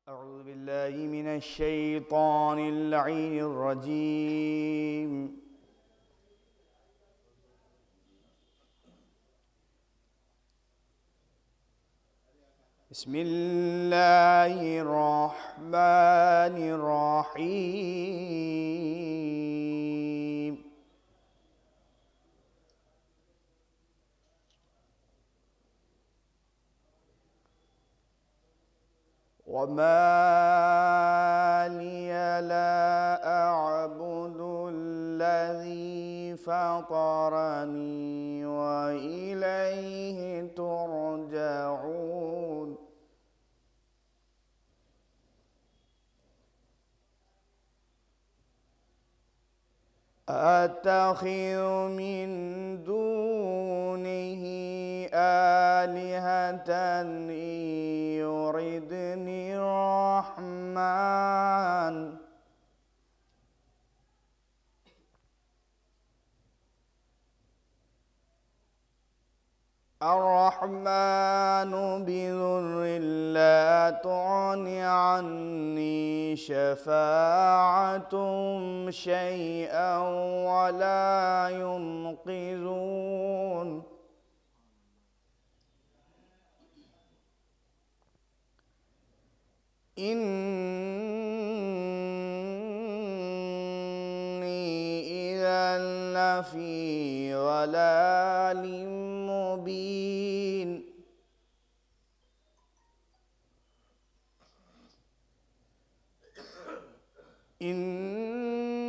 أعوذ بالله من الشيطان اللعين الرجيم. بسم الله الرحمن الرحيم. وما لي لا أعبد الذي فطرني وإليه ترجعون. أتخذ من دونه آلهة إن يردني الرحمن بضر لا تغن عني شفاعتهم شيئا ولا ينقذون. إني إذا لفي ضلال مبين. إني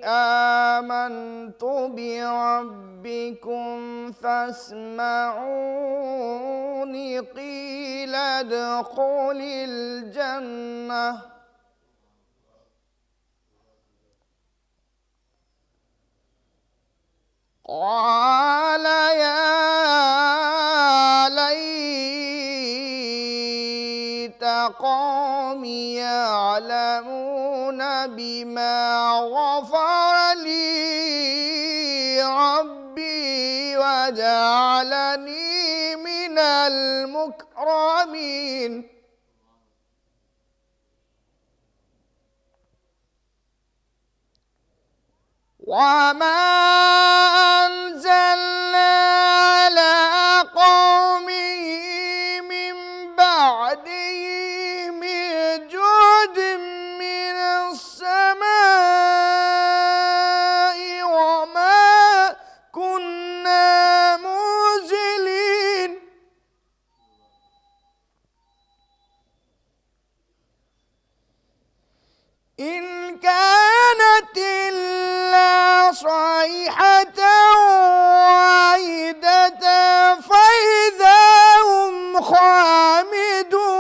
آمنت بربكم فاسمعون. قيل ادخل الجنة قال يا ليت قومي يعلمون بما غفر لي ربي وجعلني من المكرمين. وما أنزلنا على قومه من بعده من جود من السماء وما كنا منزلين. إن كانت إلا صيحة واحدة فإذا هم خامدون.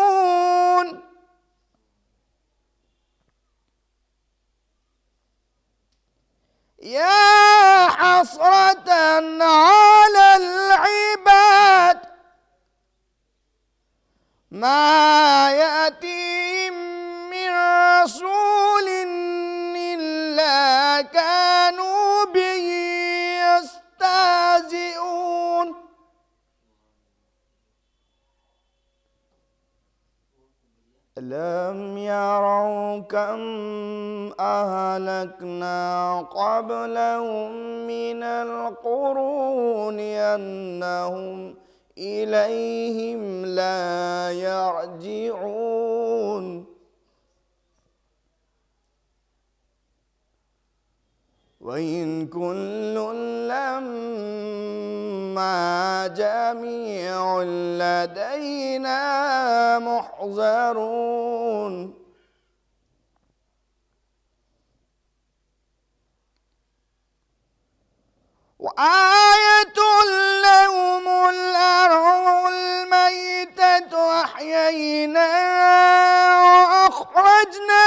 يا حسرة على العباد ما يأتيهم من رسول إلا كانوا به يستهزئون. ألم يروا كم أهلكنا قبلهم من القرون أنهم إليهم لا يرجعون. وإن كل لما جميع لدينا محضرون. وآية لهم الأرض الميتة أحييناها وأخرجنا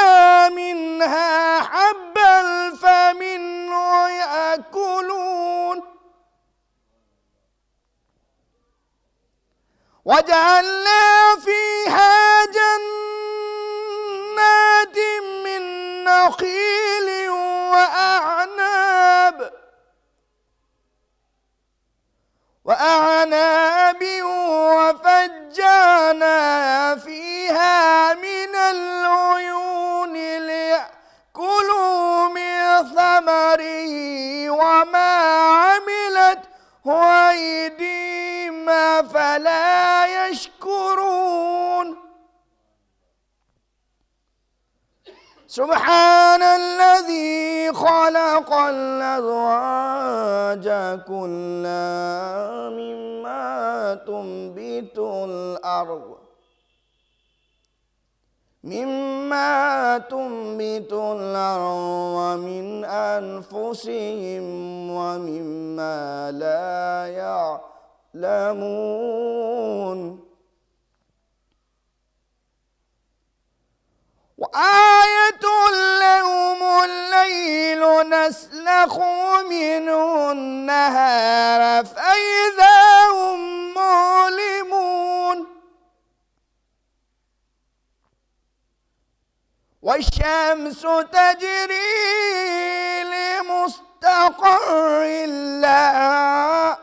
منها حبا فمنه يأكلون. وجعلنا فيها جنات من نخيل وأعناب وفجرنا فيها بصري وما عملته أيديهم فلا يشكرون. سبحان الذي خلق الأزواج كلها مما تنبت الأرض ومن أنفسهم ومما لا يعلمون. وآية لهم الليل نسلخ منه النهار فإذا هم مظلمون. والشمس تجري لمستقر لها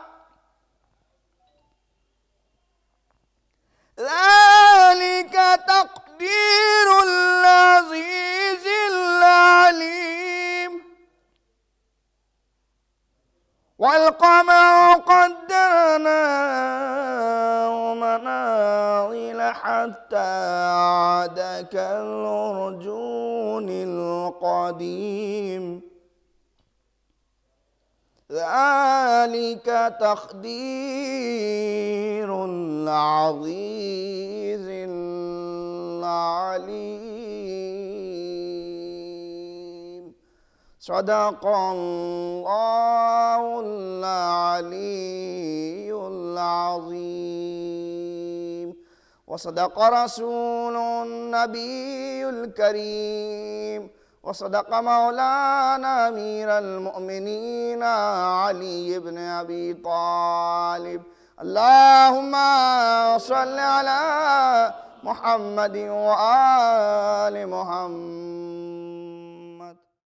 ذلك تقدير العزيز العليم. والقمر قدرناه منازل حتى عاد كالعرجون القديم ذلك تقدير العزيز العليم. صدق الله العلي العظيم وصدق رسول النبي الكريم وصدق مولانا أمير المؤمنين علي بن أبي طالب. اللهم صل على محمد وآل محمد.